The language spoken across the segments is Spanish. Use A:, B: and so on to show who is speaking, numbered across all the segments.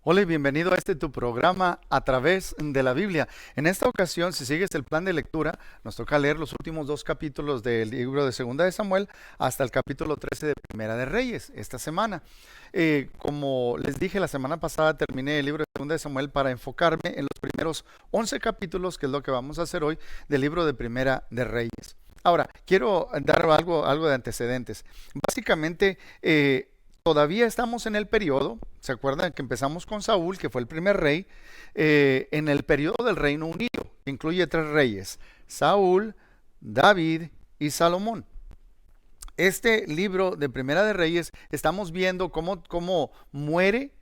A: Hola y bienvenido a tu programa a través de la Biblia. En esta ocasión, si sigues el plan de lectura, nos toca leer los últimos dos capítulos del libro de Segunda de Samuel hasta el capítulo 13 de Primera de Reyes esta semana. Como les dije la semana pasada, terminé el libro de Segunda de Samuel para enfocarme en los primeros 11 capítulos, que es lo que vamos a hacer hoy, del libro de Primera de Reyes. Ahora, quiero dar algo de antecedentes. Básicamente, todavía estamos en el periodo, ¿se acuerdan que empezamos con Saúl, que fue el primer rey? En el periodo del Reino Unido, que incluye tres reyes: Saúl, David y Salomón. Este libro de Primera de Reyes, estamos viendo cómo muere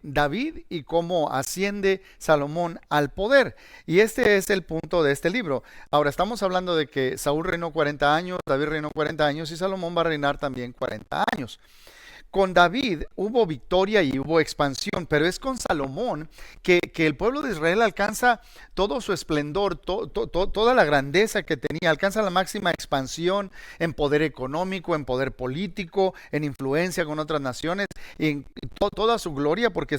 A: David y cómo asciende Salomón al poder. Y este es el punto de este libro. Ahora estamos hablando de que Saúl reinó 40 años, David reinó 40 años y Salomón va a reinar también 40 años. Con David hubo victoria y hubo expansión, pero es con Salomón que el pueblo de Israel alcanza todo su esplendor, toda la grandeza que tenía, alcanza la máxima expansión en poder económico, en poder político, en influencia con otras naciones, y en toda su gloria, porque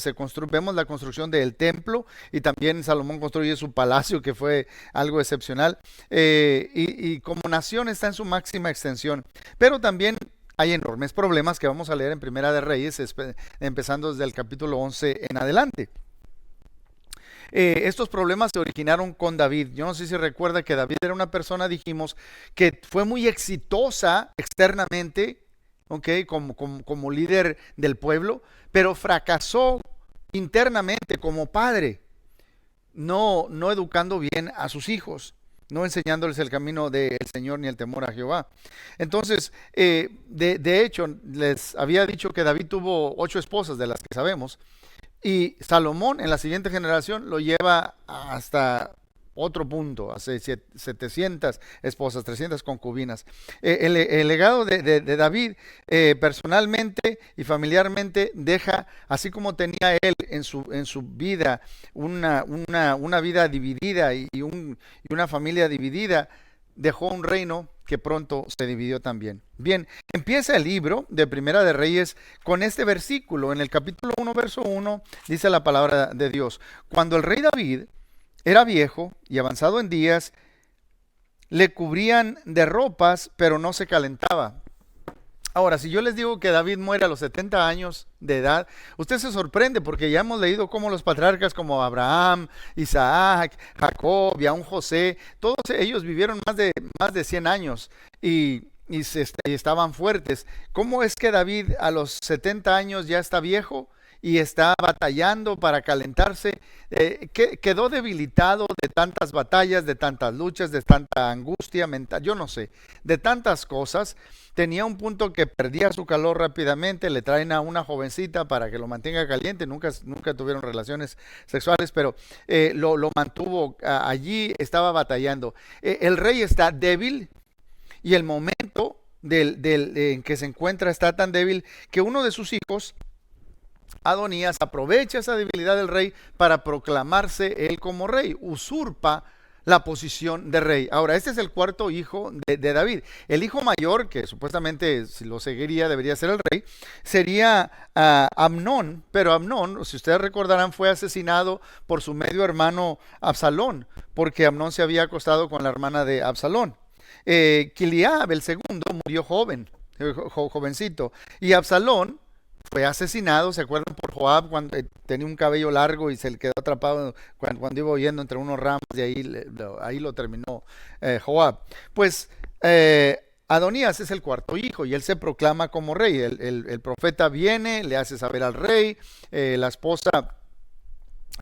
A: vemos la construcción del templo, y también Salomón construye su palacio, que fue algo excepcional, y como nación está en su máxima extensión, pero también hay enormes problemas que vamos a leer en Primera de Reyes, empezando desde el capítulo 11 en adelante. Estos problemas se originaron con David. Yo no sé si recuerda que David era una persona, dijimos, que fue muy exitosa externamente, ¿ok? Como líder del pueblo, pero fracasó internamente como padre, no educando bien a sus hijos, no enseñándoles el camino del Señor ni el temor a Jehová. Entonces, de hecho, les había dicho que David tuvo 8 esposas, de las que sabemos, y Salomón en la siguiente generación lo lleva hasta otro punto, hace 700 esposas, 300 concubinas. El legado de David, personalmente y familiarmente, deja, así como tenía él en su vida, una vida dividida y una familia dividida, dejó un reino que pronto se dividió también. Bien, empieza el libro de Primera de Reyes con este versículo. En el capítulo 1, verso 1, dice la palabra de Dios: cuando el rey David era viejo y avanzado en días, le cubrían de ropas, pero no se calentaba. Ahora, si yo les digo que David muere a los 70 años de edad, usted se sorprende, porque ya hemos leído cómo los patriarcas como Abraham, Isaac, Jacob y aún José, todos ellos vivieron más de 100 años y estaban fuertes. ¿Cómo es que David a los 70 años ya está viejo y está batallando para calentarse? Quedó debilitado de tantas batallas, de tantas luchas, de tanta angustia mental, yo no sé, de tantas cosas. Tenía un punto que perdía su calor rápidamente, le traen a una jovencita para que lo mantenga caliente, nunca tuvieron relaciones sexuales, pero lo mantuvo allí, estaba batallando. El rey está débil, y el momento en que se encuentra está tan débil que uno de sus hijos, Adonías, aprovecha esa debilidad del rey para proclamarse él como rey, usurpa la posición de rey. Ahora, este es el cuarto hijo de David. El hijo mayor, que supuestamente si lo seguiría debería ser el rey, sería Amnón, pero Amnón, si ustedes recordarán, fue asesinado por su medio hermano Absalón, porque Amnón se había acostado con la hermana de Absalón. Kiliab, el segundo, murió jovencito, y Absalón fue asesinado, ¿se acuerdan? Por Joab, cuando tenía un cabello largo y se le quedó atrapado cuando iba huyendo entre unos ramos, y ahí lo terminó Joab. Pues Adonías es el cuarto hijo y él se proclama como rey. El profeta viene, le hace saber al rey, la esposa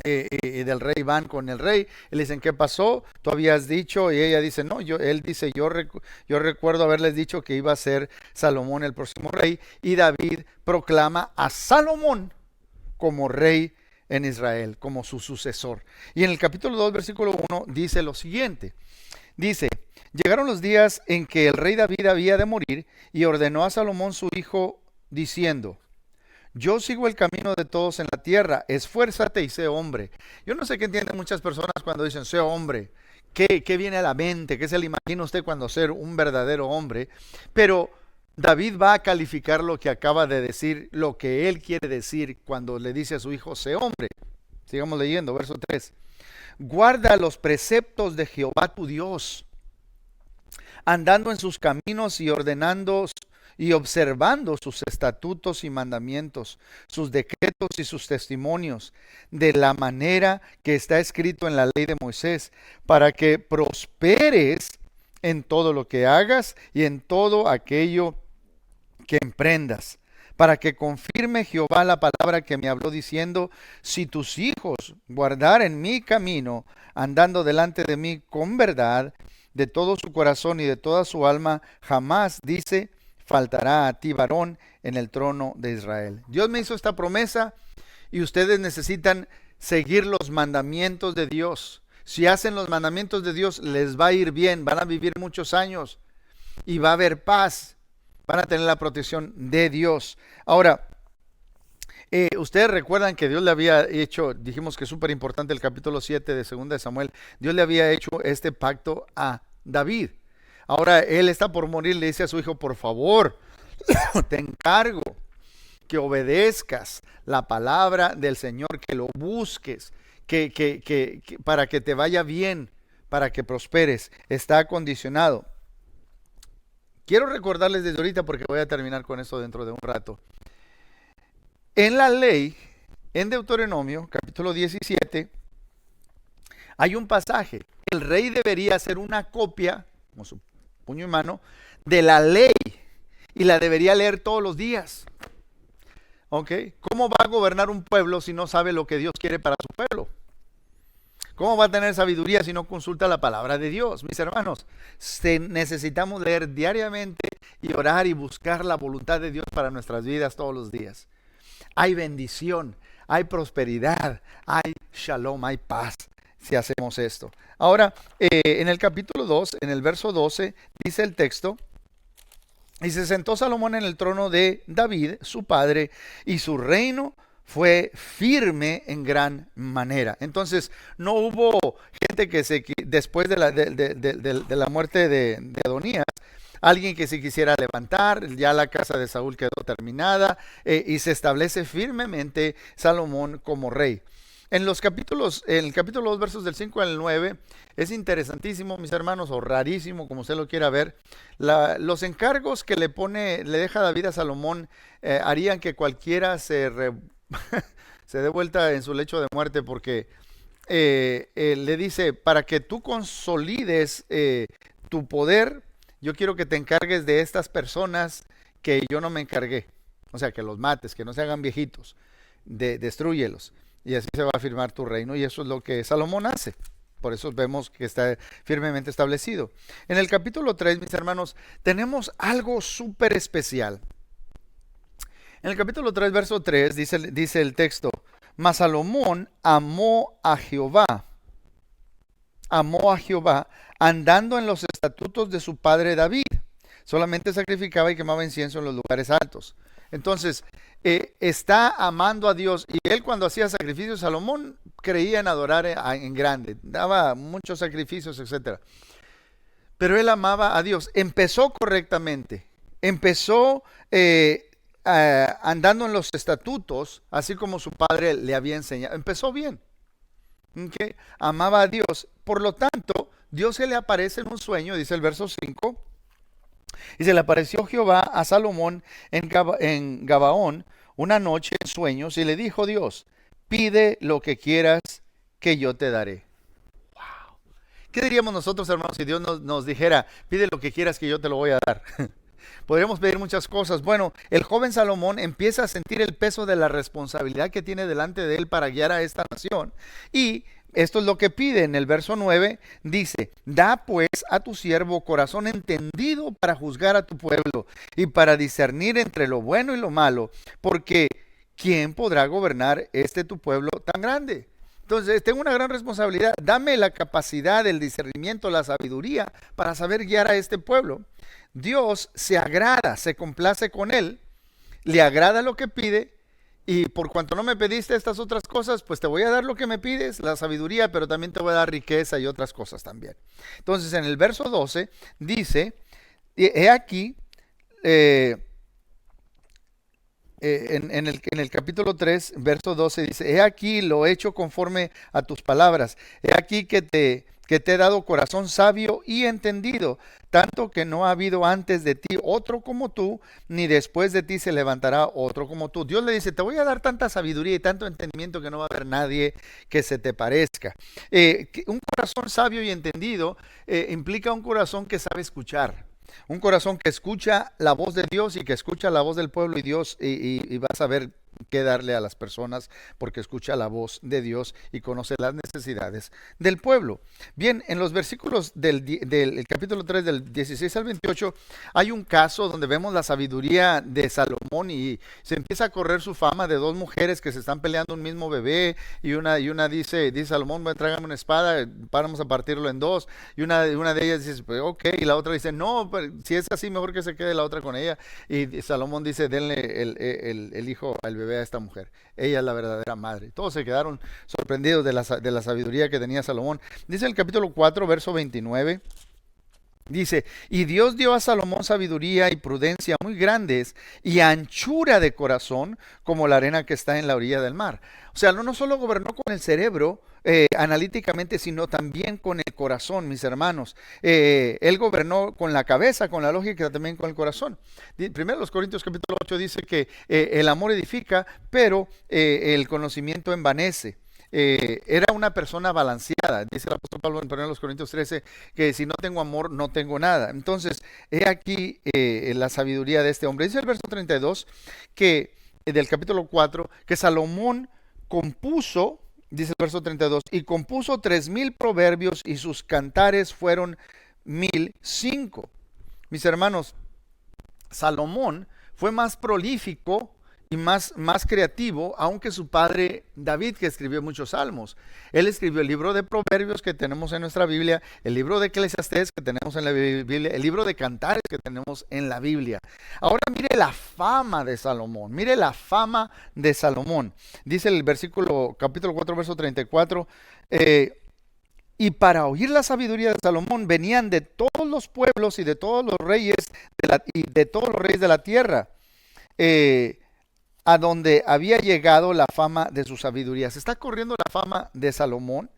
A: del rey van con el rey, le dicen: ¿qué pasó? Tú habías dicho, y ella dice: no, él dice: yo recuerdo haberles dicho que iba a ser Salomón el próximo rey, y David proclama a Salomón como rey en Israel, como su sucesor. Y en el capítulo 2, versículo 1, dice lo siguiente, dice: llegaron los días en que el rey David había de morir, y ordenó a Salomón su hijo, diciendo: yo sigo el camino de todos en la tierra, esfuérzate y sé hombre. Yo no sé qué entienden muchas personas cuando dicen sé hombre. ¿Qué viene a la mente? ¿Qué se le imagina usted cuando ser un verdadero hombre? Pero David va a calificar lo que acaba de decir, lo que él quiere decir cuando le dice a su hijo, sé hombre. Sigamos leyendo, verso 3. Guarda los preceptos de Jehová tu Dios, andando en sus caminos y ordenando y observando sus estatutos y mandamientos, sus decretos y sus testimonios, de la manera que está escrito en la ley de Moisés, para que prosperes en todo lo que hagas y en todo aquello que emprendas, para que confirme Jehová la palabra que me habló diciendo, si tus hijos guardaren mi camino, andando delante de mí con verdad, de todo su corazón y de toda su alma, jamás, dice, faltará a ti varón en el trono de Israel. Dios me hizo esta promesa y ustedes necesitan seguir los mandamientos de Dios. Si hacen los mandamientos de Dios, les va a ir bien, van a vivir muchos años y va a haber paz, van a tener la protección de Dios. Ahora, ustedes recuerdan que Dios le había hecho, dijimos que es súper importante el capítulo 7 de 2 de Samuel, Dios le había hecho este pacto a David. Ahora él está por morir, le dice a su hijo, por favor, te encargo que obedezcas la palabra del Señor, que lo busques, que para que te vaya bien, para que prosperes. Está acondicionado. Quiero recordarles desde ahorita, porque voy a terminar con esto dentro de un rato. En la ley, en Deuteronomio, capítulo 17, hay un pasaje. El rey debería hacer una copia, con su puño y mano, de la ley, y la debería leer todos los días. ¿Ok? ¿Cómo va a gobernar un pueblo si no sabe lo que Dios quiere para su pueblo? ¿Cómo va a tener sabiduría si no consulta la palabra de Dios? Mis hermanos, necesitamos leer diariamente y orar y buscar la voluntad de Dios para nuestras vidas todos los días. Hay bendición, hay prosperidad, hay shalom, hay paz si hacemos esto. Ahora, en el capítulo 2, en el verso 12, dice el texto, y se sentó Salomón en el trono de David, su padre, y su reino fue firme en gran manera. Entonces, no hubo gente que después de la muerte de Adonías, alguien que se quisiera levantar. Ya la casa de Saúl quedó terminada, y se establece firmemente Salomón como rey. En el capítulo 2, versos del 5 al 9, es interesantísimo, mis hermanos, o rarísimo, como usted lo quiera ver. Los encargos que le deja David a Salomón, harían que cualquiera se dé vuelta en su lecho de muerte, porque le dice, para que tú consolides tu poder, yo quiero que te encargues de estas personas que yo no me encargué. O sea, que los mates, que no se hagan viejitos, destrúyelos. Y así se va a firmar tu reino, y eso es lo que Salomón hace. Por eso vemos que está firmemente establecido. En el capítulo 3, mis hermanos, tenemos algo súper especial. En el capítulo 3, verso 3, dice el texto, mas Salomón amó a Jehová, andando en los estatutos de su padre David. Solamente sacrificaba y quemaba incienso en los lugares altos. Entonces, está amando a Dios, y él, cuando hacía sacrificios, Salomón creía en adorar en grande, daba muchos sacrificios, etcétera. Pero él amaba a Dios. Empezó correctamente, empezó andando en los estatutos, así como su padre le había enseñado. Empezó bien, ¿okay? Amaba a Dios. Por lo tanto, Dios se le aparece en un sueño, dice el verso 5. Y se le apareció Jehová a Salomón en Gabaón una noche en sueños, y le dijo Dios, pide lo que quieras que yo te daré. Wow. ¿Qué diríamos nosotros, hermanos, si Dios nos dijera, pide lo que quieras que yo te lo voy a dar? Podríamos pedir muchas cosas. Bueno, el joven Salomón empieza a sentir el peso de la responsabilidad que tiene delante de él para guiar a esta nación, y esto es lo que pide en el verso 9, dice, da pues a tu siervo corazón entendido para juzgar a tu pueblo y para discernir entre lo bueno y lo malo, porque ¿quién podrá gobernar tu pueblo tan grande? Entonces, tengo una gran responsabilidad. Dame la capacidad, el discernimiento, la sabiduría para saber guiar a este pueblo. Dios se agrada, se complace con él, le agrada lo que pide. Y por cuanto no me pediste estas otras cosas, pues te voy a dar lo que me pides, la sabiduría, pero también te voy a dar riqueza y otras cosas también. Entonces, en el verso 12 dice, he aquí, eh, en el capítulo 3 verso 12 dice, he aquí lo he hecho conforme a tus palabras, he aquí que te he dado corazón sabio y entendido, tanto que no ha habido antes de ti otro como tú, ni después de ti se levantará otro como tú. Dios le dice, te voy a dar tanta sabiduría y tanto entendimiento que no va a haber nadie que se te parezca. Un corazón sabio y entendido implica un corazón que sabe escuchar. Un corazón que escucha la voz de Dios y que escucha la voz del pueblo y Dios y va a saber qué darle a las personas porque escucha la voz de Dios y conoce las necesidades del pueblo. Bien, en los versículos del capítulo 3 del 16 al 28 hay un caso donde vemos la sabiduría de Salomón y se empieza a correr su fama de dos mujeres que se están peleando un mismo bebé y una dice Salomón, tráigame una espada, vamos a partirlo en dos y una de ellas dice, pues, ok, y la otra dice, no, pero si es así, mejor que se quede la otra con ella. Y Salomón dice, denle el hijo, el bebé a esta mujer. Ella es la verdadera madre. Todos se quedaron sorprendidos de la sabiduría que tenía Salomón. Dice el capítulo 4, verso 29. Dice, y Dios dio a Salomón sabiduría y prudencia muy grandes y anchura de corazón como la arena que está en la orilla del mar. O sea, no solo gobernó con el cerebro analíticamente, sino también con el corazón, mis hermanos. Él gobernó con la cabeza, con la lógica, también con el corazón. Primero los Corintios capítulo 8 dice que el amor edifica, pero el conocimiento envanece. Era una persona balanceada, dice el apóstol Pablo en 1 Corintios 13, que si no tengo amor no tengo nada. Entonces, he aquí la sabiduría de este hombre. Dice el verso 32 que, del capítulo 4, que Salomón compuso, dice el verso 32, y compuso 3,000 proverbios y sus cantares fueron 1,005. Mis hermanos, Salomón fue más prolífico y más creativo, aunque su padre David, que escribió muchos salmos. Él escribió el libro de Proverbios que tenemos en nuestra Biblia, el libro de Eclesiastés que tenemos en la Biblia, el libro de Cantares que tenemos en la Biblia. Ahora mire la fama de Salomón, mire la fama de Salomón. Dice el capítulo 4, verso 34, y para oír la sabiduría de Salomón venían de todos los pueblos y de todos los reyes de la tierra. A donde había llegado la fama de su sabiduría. Se está corriendo la fama de Salomón,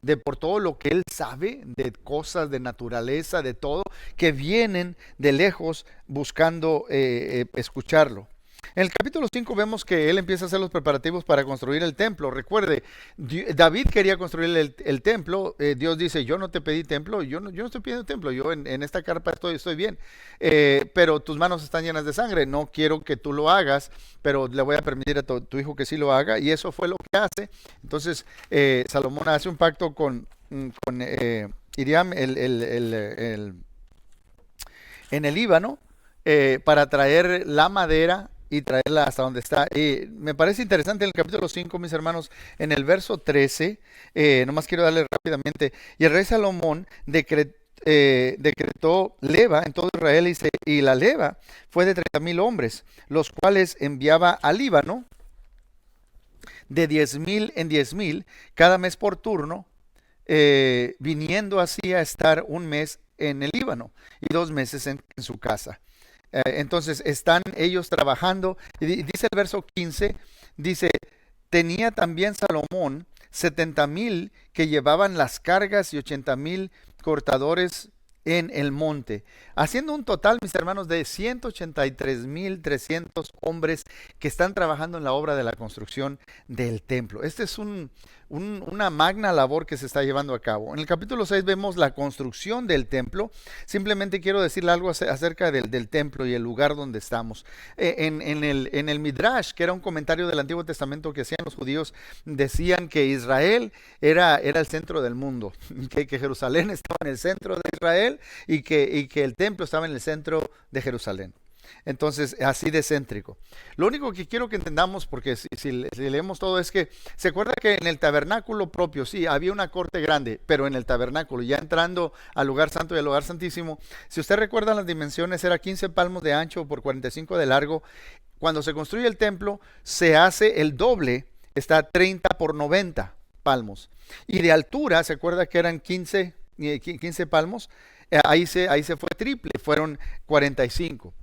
A: de por todo lo que él sabe, de cosas de naturaleza, de todo, que vienen de lejos buscando escucharlo. En el capítulo 5 vemos que él empieza a hacer los preparativos para construir el templo. Recuerde, David quería construir el templo. Dios dice, yo no te pedí templo, yo no estoy pidiendo templo, yo en esta carpa estoy bien. Pero tus manos están llenas de sangre, no quiero que tú lo hagas, pero le voy a permitir a tu hijo que sí lo haga. Y eso fue lo que hace. Entonces, Salomón hace un pacto con Iriam en el Líbano para traer la madera y traerla hasta donde está. Me parece interesante en el capítulo 5, mis hermanos, en el verso 13, nomás quiero darle rápidamente, y el rey Salomón decretó leva en todo Israel y la leva fue de 30,000 hombres, los cuales enviaba al Líbano de 10,000 en 10,000 cada mes por turno, viniendo así a estar un mes en el Líbano y 2 meses en su casa. Entonces están ellos trabajando y dice el verso 15, dice, tenía también Salomón 70,000 que llevaban las cargas y 80,000 cortadores en el monte, haciendo un total, mis hermanos, de 183,300 hombres que están trabajando en la obra de la construcción del templo. Este es una magna labor que se está llevando a cabo. En el capítulo 6 vemos la construcción del templo. Simplemente quiero decirle algo acerca del templo y el lugar donde estamos. En el Midrash, que era un comentario del Antiguo Testamento que hacían los judíos, decían que Israel era el centro del mundo, que Jerusalén estaba en el centro de Israel y que el templo estaba en el centro de Jerusalén. Entonces, así de céntrico. Lo único que quiero que entendamos, porque si leemos todo, es que se acuerda que en el tabernáculo propio, sí, había una corte grande, pero en el tabernáculo, ya entrando al lugar santo y al lugar santísimo, si usted recuerda las dimensiones, era 15 palmos de ancho por 45 de largo. Cuando se construye el templo, se hace el doble, está 30 por 90 palmos. Y de altura, se acuerda que eran 15 palmos, ahí se fue triple, fueron 45.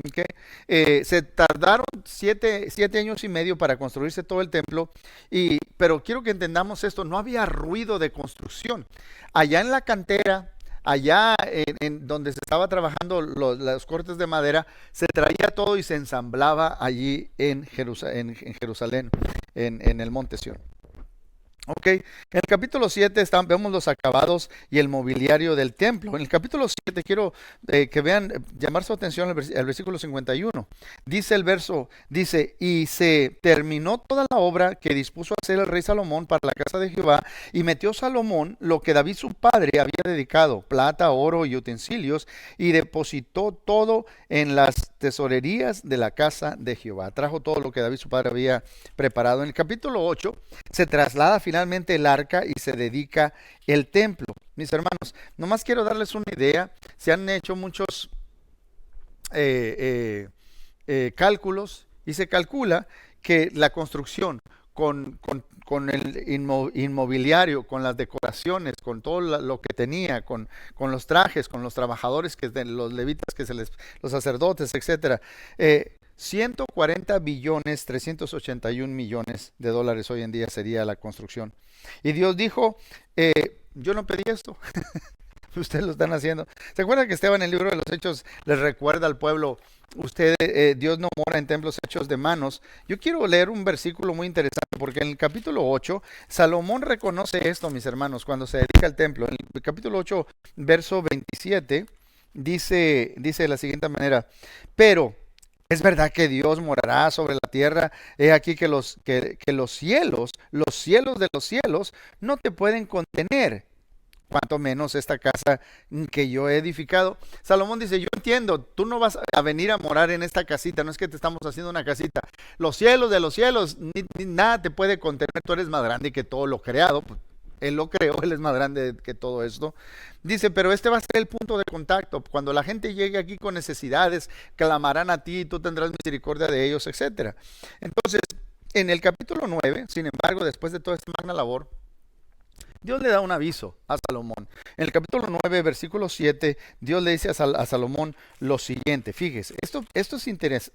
A: ¿Ok? Se tardaron 7 años y medio para construirse todo el templo, pero quiero que entendamos esto, no había ruido de construcción. Allá en la cantera, allá en donde se estaba trabajando los cortes de madera, se traía todo y se ensamblaba allí en Jerusalén, en el monte Sión. Ok, en el capítulo 7 vemos los acabados y el mobiliario del templo. En el capítulo 7 quiero que vean, llamar su atención al versículo 51. Dice el verso, dice, y se terminó toda la obra que dispuso hacer el rey Salomón para la casa de Jehová, y metió Salomón lo que David su padre había dedicado, plata, oro y utensilios, y depositó todo en las tesorerías de la casa de Jehová. Trajo todo lo que David su padre había preparado. En el capítulo 8 se traslada finalmente el arca y se dedica el templo. Mis hermanos, nomás quiero darles una idea. Se han hecho muchos cálculos y se calcula que la construcción con el inmobiliario, con las decoraciones, con todo lo que tenía, con los trajes, con los trabajadores, los levitas, los sacerdotes, etcétera, 140 billones 381 millones de dólares hoy en día sería la construcción. Y Dios dijo, yo no pedí esto, ustedes lo están haciendo. ¿Se acuerdan que Esteban en el libro de los Hechos les recuerda al pueblo, Dios no mora en templos hechos de manos? Yo quiero leer un versículo muy interesante porque en el capítulo 8, Salomón reconoce esto, mis hermanos, cuando se dedica al templo. En el capítulo 8, verso 27, dice de la siguiente manera, pero es verdad que Dios morará sobre la tierra. He aquí que los cielos de los cielos, no te pueden contener, cuanto menos esta casa que yo he edificado. Salomón dice, yo entiendo, tú no vas a venir a morar en esta casita, no es que te estamos haciendo una casita. Los cielos de los cielos, ni nada te puede contener, tú eres más grande que todo lo creado. Pues, él lo creó, él es más grande que todo esto. Dice, pero este va a ser el punto de contacto. Cuando la gente llegue aquí con necesidades, clamarán a ti, tú tendrás misericordia de ellos, etcétera. Entonces, en el capítulo 9, sin embargo, después de toda esta magna labor, Dios le da un aviso a Salomón. En el capítulo 9, versículo 7, Dios le dice a Salomón lo siguiente. Fíjese, esto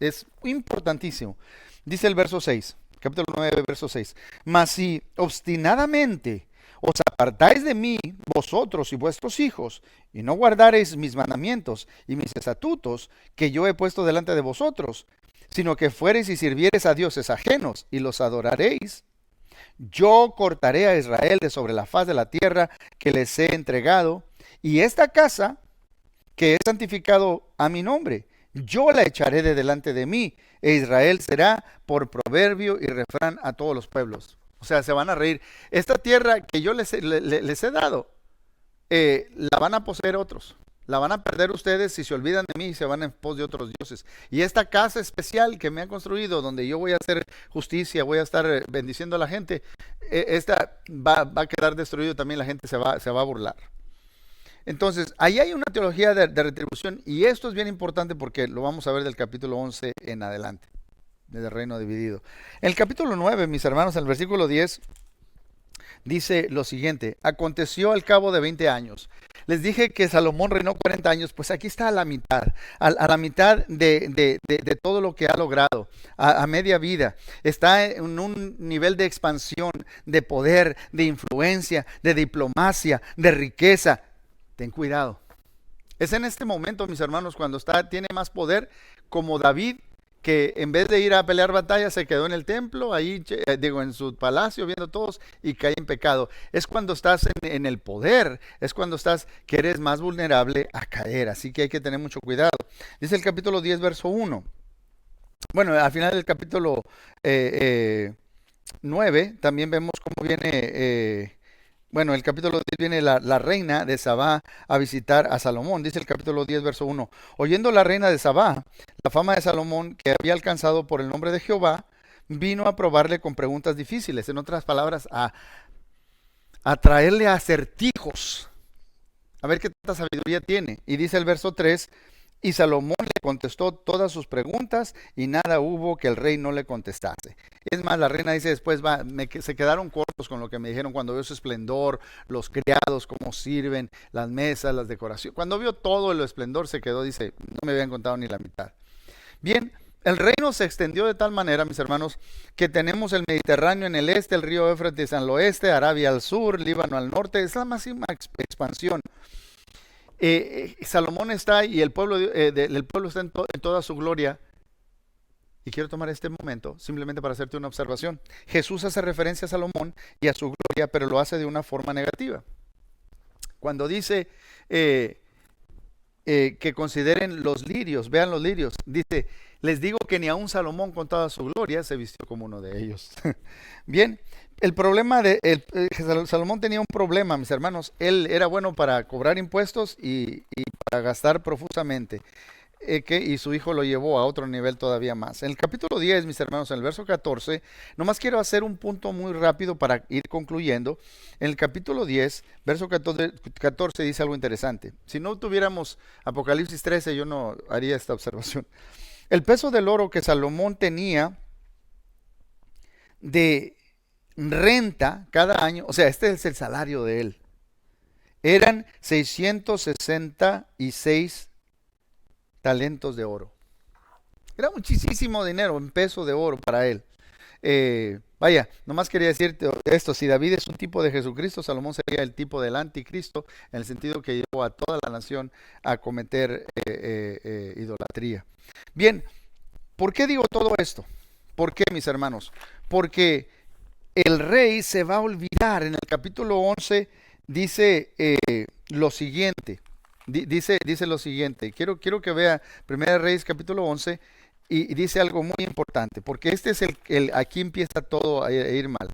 A: es importantísimo. Dice el verso 6, capítulo 9, verso 6. Mas si obstinadamente os apartáis de mí, vosotros y vuestros hijos, y no guardareis mis mandamientos y mis estatutos que yo he puesto delante de vosotros, sino que fuereis y sirviereis a dioses ajenos y los adoraréis, yo cortaré a Israel de sobre la faz de la tierra que les he entregado, y esta casa que he santificado a mi nombre, yo la echaré de delante de mí, e Israel será por proverbio y refrán a todos los pueblos. O sea, se van a reír. Esta tierra que yo les he dado, la van a poseer otros. La van a perder ustedes si se olvidan de mí y se van en pos de otros dioses. Y esta casa especial que me han construido, donde yo voy a hacer justicia, voy a estar bendiciendo a la gente, esta va a quedar destruido también, la gente se va a burlar. Entonces, ahí hay una teología de retribución, y esto es bien importante porque lo vamos a ver del capítulo 11 en adelante, del reino dividido. En el capítulo 9, mis hermanos, en el versículo 10, dice lo siguiente: aconteció al cabo de 20 años. Les dije que Salomón reinó 40 años, pues aquí está a la mitad, a la mitad de todo lo que ha logrado, a media vida. Está en un nivel de expansión, de poder, de influencia, de diplomacia, de riqueza. Ten cuidado. Es en este momento, mis hermanos, cuando tiene más poder, como David, que en vez de ir a pelear batallas se quedó en el templo, ahí en su palacio viendo todos, y cae en pecado. Es cuando estás en el poder, es cuando estás que eres más vulnerable a caer, así que hay que tener mucho cuidado. Dice el capítulo 10, verso 1. Bueno, al final del capítulo 9 también vemos cómo viene... bueno, el capítulo 10 viene la reina de Sabá a visitar a Salomón. Dice el capítulo 10, verso 1. Oyendo la reina de Sabá la fama de Salomón, que había alcanzado por el nombre de Jehová, vino a probarle con preguntas difíciles. En otras palabras, a traerle acertijos. A ver qué tanta sabiduría tiene. Y dice el verso 3. Y Salomón le contestó todas sus preguntas, y nada hubo que el rey no le contestase. Es más, la reina dice después, se quedaron cortos con lo que me dijeron cuando vio su esplendor, los criados, cómo sirven, las mesas, las decoraciones. Cuando vio todo el esplendor se quedó, dice, no me habían contado ni la mitad. Bien, el reino se extendió de tal manera, mis hermanos, que tenemos el Mediterráneo en el este, el río Éufrates al oeste, Arabia al sur, Líbano al norte. Es la máxima expansión. Salomón está y el pueblo está en toda su gloria. Y quiero tomar este momento simplemente para hacerte una observación. Jesús hace referencia a Salomón y a su gloria, pero lo hace de una forma negativa. Cuando dice que consideren los lirios, vean los lirios, dice, les digo que ni aun Salomón con toda su gloria se vistió como uno de ellos. Bien, el problema Salomón tenía un problema, mis hermanos. Él era bueno para cobrar impuestos y para gastar profusamente. Y su hijo lo llevó a otro nivel todavía más. En el capítulo 10, mis hermanos, en el verso 14, nomás quiero hacer un punto muy rápido para ir concluyendo. En el capítulo 10, verso 14 dice algo interesante. Si no tuviéramos Apocalipsis 13, yo no haría esta observación. El peso del oro que Salomón tenía de renta cada año, o sea, este es el salario de él, eran 666 talentos de oro. Era muchísimo dinero en peso de oro para él. Vaya, nomás quería decirte esto, si David es un tipo de Jesucristo, Salomón sería el tipo del anticristo, en el sentido que llevó a toda la nación a cometer idolatría. Bien, ¿por qué digo todo esto? ¿Por qué, mis hermanos? Porque el rey se va a olvidar. En el capítulo 11 dice lo siguiente. Dice lo siguiente. Quiero que vea Primera Reyes capítulo 11 y dice algo muy importante, porque este es aquí empieza todo a ir mal.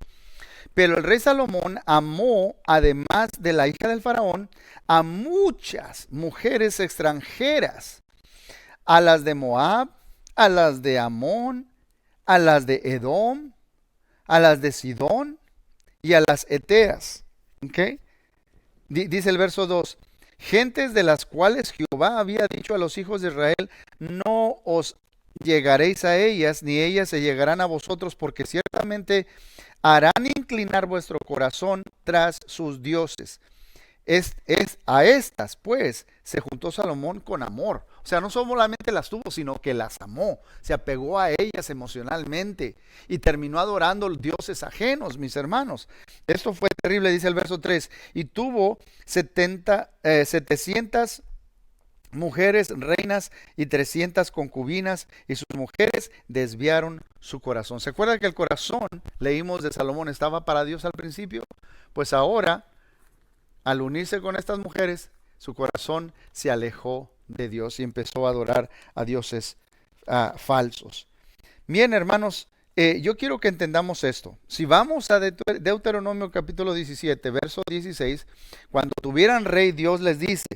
A: Pero el rey Salomón amó, además de la hija del faraón, a muchas mujeres extranjeras, a las de Moab, a las de Amón, a las de Edom, a las de Sidón y a las Eteas. ¿Ok? Dice el verso 2. Gentes de las cuales Jehová había dicho a los hijos de Israel, no os llegaréis a ellas, ni ellas se llegarán a vosotros, porque ciertamente harán inclinar vuestro corazón tras sus dioses. A estas, pues, se juntó Salomón con amor. O sea, no solamente las tuvo, sino que las amó. Se apegó a ellas emocionalmente y terminó adorando dioses ajenos, mis hermanos. Esto fue terrible, dice el verso 3. Y tuvo 700 mujeres reinas y 300 concubinas, y sus mujeres desviaron su corazón. ¿Se acuerdan que el corazón, leímos de Salomón, estaba para Dios al principio? Pues ahora, al unirse con estas mujeres, su corazón se alejó de Dios y empezó a adorar a dioses falsos. Bien, hermanos, yo quiero que entendamos esto. Si vamos a Deuteronomio capítulo 17, verso 16, cuando tuvieran rey, Dios les dice,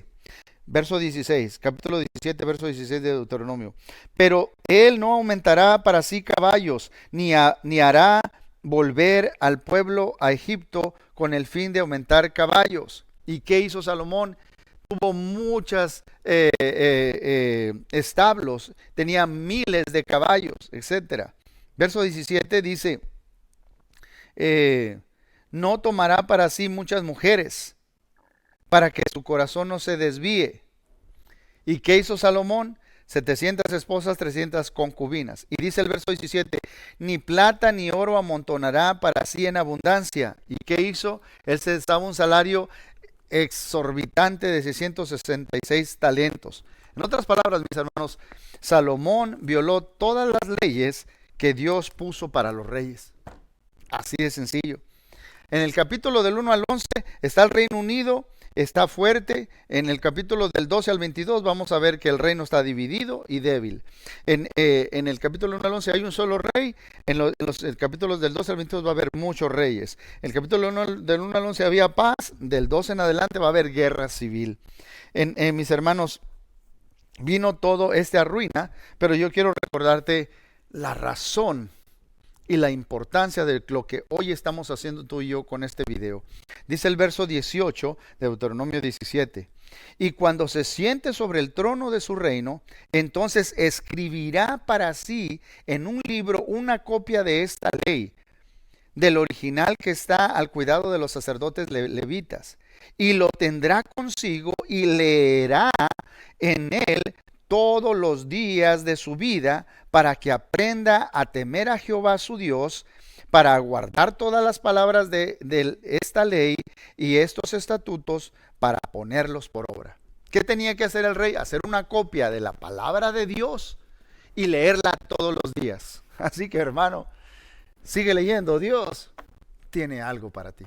A: verso 16, capítulo 17, verso 16 de Deuteronomio, pero él no aumentará para sí caballos, ni hará volver al pueblo a Egipto con el fin de aumentar caballos. ¿Y qué hizo Salomón? Tuvo muchos establos, tenía miles de caballos, etcétera. Verso 17 dice, no tomará para sí muchas mujeres, para que su corazón no se desvíe. ¿Y qué hizo Salomón? 700 esposas, 300 concubinas. Y dice el verso 17, ni plata ni oro amontonará para sí en abundancia. ¿Y qué hizo? Él se daba un salario exorbitante de 666 talentos. En otras palabras, mis hermanos, Salomón violó todas las leyes que Dios puso para los reyes. Así de sencillo. En el capítulo del 1 al 11 está el Reino Unido, está fuerte. En el capítulo del 12 al 22 vamos a ver que el reino está dividido y débil. En el capítulo 1 al 11 hay un solo rey. En los capítulos del 12 al 22 va a haber muchos reyes. En el capítulo del 1 al 11 había paz. Del 12 en adelante va a haber guerra civil. Mis hermanos, vino todo a ruina, pero yo quiero recordarte la razón y la importancia de lo que hoy estamos haciendo tú y yo con este video. Dice el verso 18 de Deuteronomio 17. Y cuando se siente sobre el trono de su reino, entonces escribirá para sí en un libro una copia de esta ley, del original que está al cuidado de los sacerdotes levitas, y lo tendrá consigo y leerá en él todos los días de su vida, para que aprenda a temer a Jehová su Dios, para guardar todas las palabras de esta ley y estos estatutos, para ponerlos por obra. ¿Qué tenía que hacer el rey? Hacer una copia de la palabra de Dios y leerla todos los días. Así que, hermano, sigue leyendo. Dios tiene algo para ti.